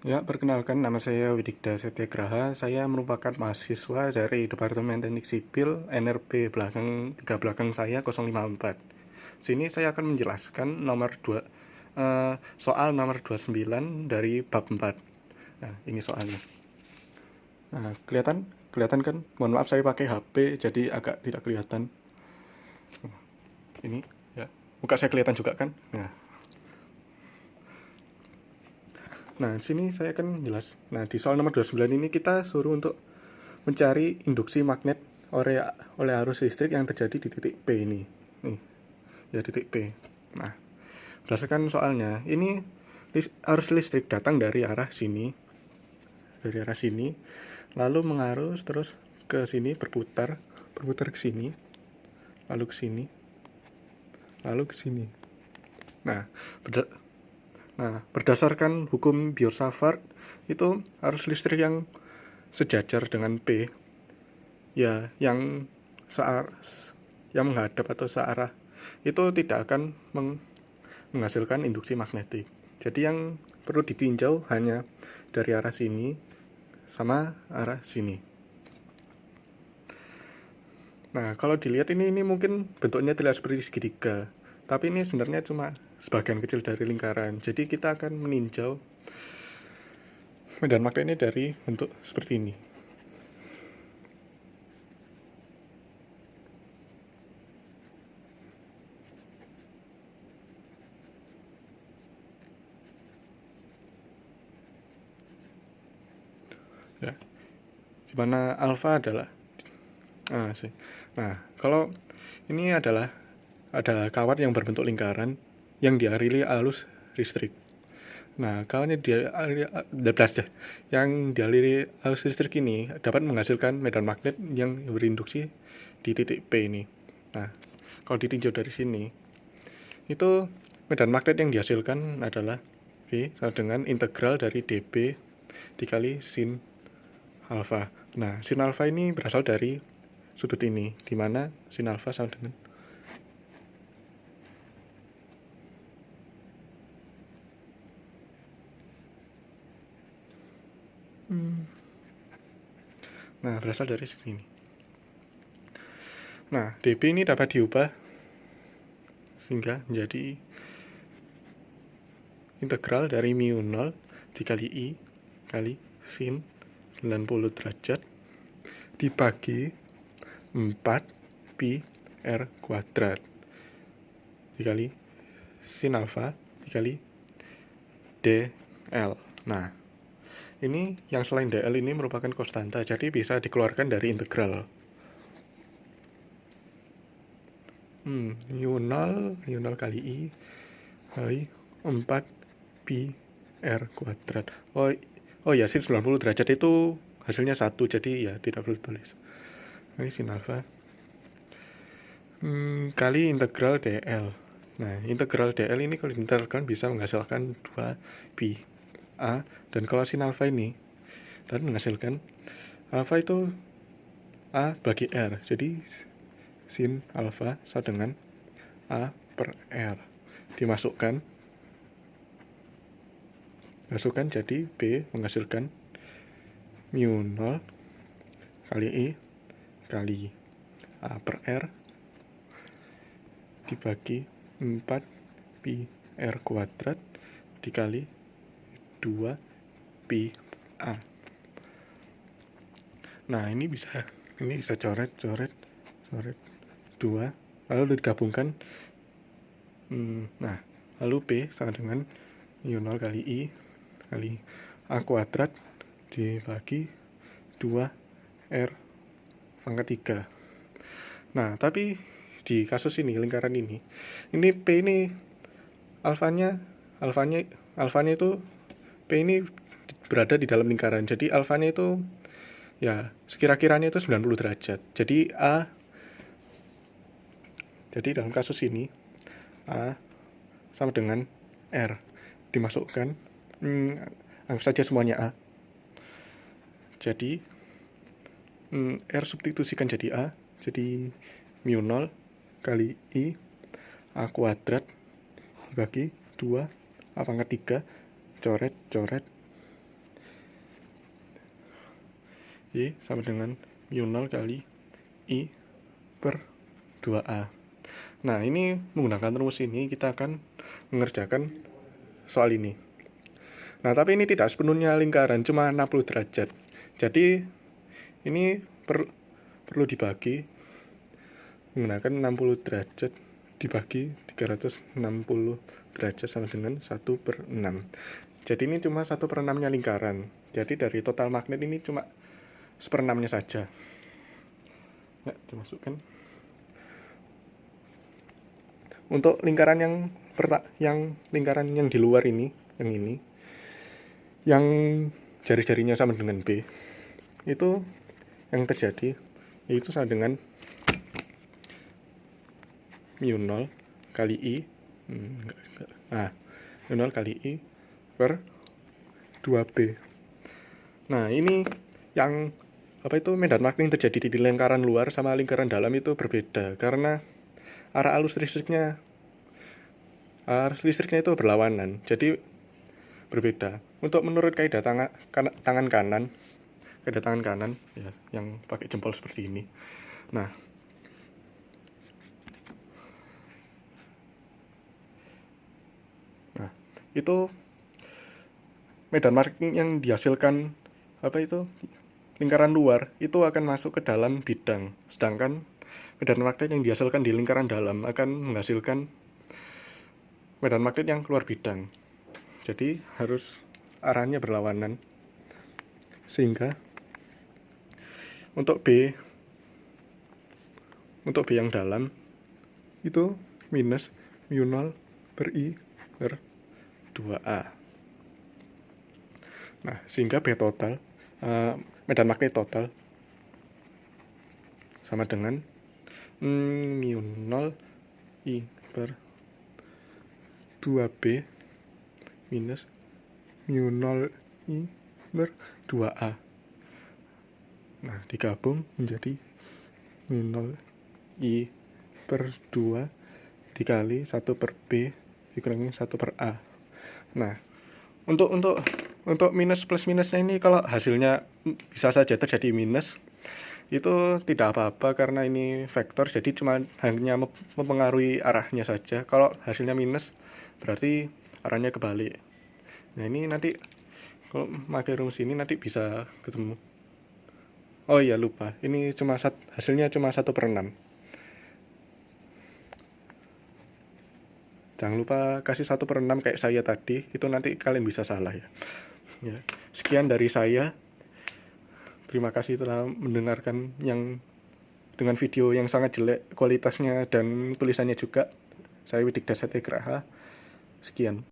Ya, perkenalkan nama saya Widikda Setyagraha. Saya merupakan mahasiswa dari Departemen Teknik Sipil NRP belakang 3 belakang saya 054. Sini saya akan menjelaskan soal nomor 29 dari bab 4. Nah, ini soalnya. Nah, kelihatan kan? Mohon maaf saya pakai HP jadi agak tidak kelihatan. Ini ya. Muka saya kelihatan juga kan? Nah, sini saya akan jelas. Nah, di soal nomor 29 ini kita suruh untuk mencari induksi magnet oleh arus listrik yang terjadi di titik P ini. Nih, ya titik P. Nah, berdasarkan soalnya, ini arus listrik datang dari arah sini, lalu mengarus terus ke sini, berputar ke sini, lalu ke sini, lalu ke sini. Nah, berdasarkan hukum Biot-Savart, itu arus listrik yang sejajar dengan P, ya yang menghadap atau searah, itu tidak akan menghasilkan induksi magnetik. Jadi yang perlu ditinjau hanya dari arah sini sama arah sini. Nah, kalau dilihat ini mungkin bentuknya terlihat seperti segitiga, tapi ini sebenarnya cuma sebagian kecil dari lingkaran. Jadi kita akan meninjau medan magnetnya dari bentuk seperti ini. Ya, dimana alfa adalah kalau ini adalah ada kawat yang berbentuk lingkaran yang dialiri arus listrik. Nah, yang dialiri arus listrik ini dapat menghasilkan medan magnet yang berinduksi di titik P ini. Nah, kalau ditinjau dari sini, itu medan magnet yang dihasilkan adalah V sama dengan integral dari dB dikali sin alfa. Nah, sin alfa ini berasal dari sudut ini, di mana sin alfa sama dengan berasal dari sini. Nah, dB ini dapat diubah sehingga menjadi integral dari mu 0 dikali I kali sin 90 derajat dibagi 4 pi R kuadrat dikali sin alfa dikali dl. Nah, ini yang selain dl ini merupakan konstanta, jadi bisa dikeluarkan dari integral. Mu 0 kali I kali 4 pi R kuadrat. Oh ya, sin 90 derajat itu hasilnya 1, jadi ya tidak perlu tulis. Ini sin alfa kali integral dl. Nah, integral dl ini kalau diintegralkan bisa menghasilkan 2 pi a, dan kalau sin alfa ini dan menghasilkan alfa itu a bagi r, jadi sin alfa sama dengan a per r. Dimasukkan jadi B menghasilkan mu 0 kali I kali A per R dibagi 4 pi R kuadrat dikali 2 pi A. Nah, ini bisa coret 2, lalu digabungkan. Nah, lalu P sama dengan mu 0 kali I kali A kuadrat dibagi 2 R pangkat 3. Nah, tapi di kasus ini, lingkaran ini P ini alfanya itu P ini berada di dalam lingkaran. Jadi alfanya itu ya sekira-kiranya itu 90 derajat. Jadi dalam kasus ini A sama dengan R. Dimasukkan, anggap saja semuanya A. Jadi R substitusikan jadi A, jadi mu 0 kali I A kuadrat dibagi 2 A pangkat 3, coret. Y sama dengan mu 0 kali I per 2A. Nah, ini menggunakan rumus ini kita akan mengerjakan soal ini. Nah, tapi ini tidak sepenuhnya lingkaran, cuma 60 derajat. Jadi, ini perlu dibagi menggunakan 60 derajat dibagi 360 derajat sama dengan 1/6. Jadi ini cuma 1/6-nya lingkaran. Jadi dari total magnet ini cuma 1/6-nya saja. Ya, dimasukkan. Untuk lingkaran yang lingkaran yang di luar ini, yang jari-jarinya sama dengan B, itu yang terjadi yaitu sama dengan mu 0 kali I mu 0 kali I per 2B. Nah, ini yang medan magnet yang terjadi di lingkaran luar sama lingkaran dalam itu berbeda karena arah arus listriknya itu berlawanan, jadi berbeda. Untuk menurut kaidah tangan kanan ya, yang pakai jempol seperti ini. Nah, itu medan magnet yang dihasilkan lingkaran luar itu akan masuk ke dalam bidang, sedangkan medan magnet yang dihasilkan di lingkaran dalam akan menghasilkan medan magnet yang keluar bidang. Jadi harus arahnya berlawanan, sehingga untuk B yang dalam itu minus mu 0 per I per 2A. Nah, sehingga B total, medan magnet total sama dengan mu 0 I per 2B minus mu 0 I per 2A. Nah, digabung menjadi mu 0 I per 2 dikali 1 per B dikurangi 1 per A. Nah, untuk minus plus minusnya ini kalau hasilnya bisa saja terjadi minus, itu tidak apa-apa karena ini vektor, jadi cuma hanya mempengaruhi arahnya saja. Kalau hasilnya minus berarti arahnya kebalik. Nah, ini nanti kalau pakai rumus ini nanti bisa ketemu. Oh iya, lupa, ini hasilnya cuma 1/6. Jangan lupa kasih 1/6 kayak saya tadi, itu nanti kalian bisa salah ya. Sekian dari saya. Terima kasih telah mendengarkan dengan video yang sangat jelek kualitasnya dan tulisannya juga. Saya Widik Dasategraha. Sekian.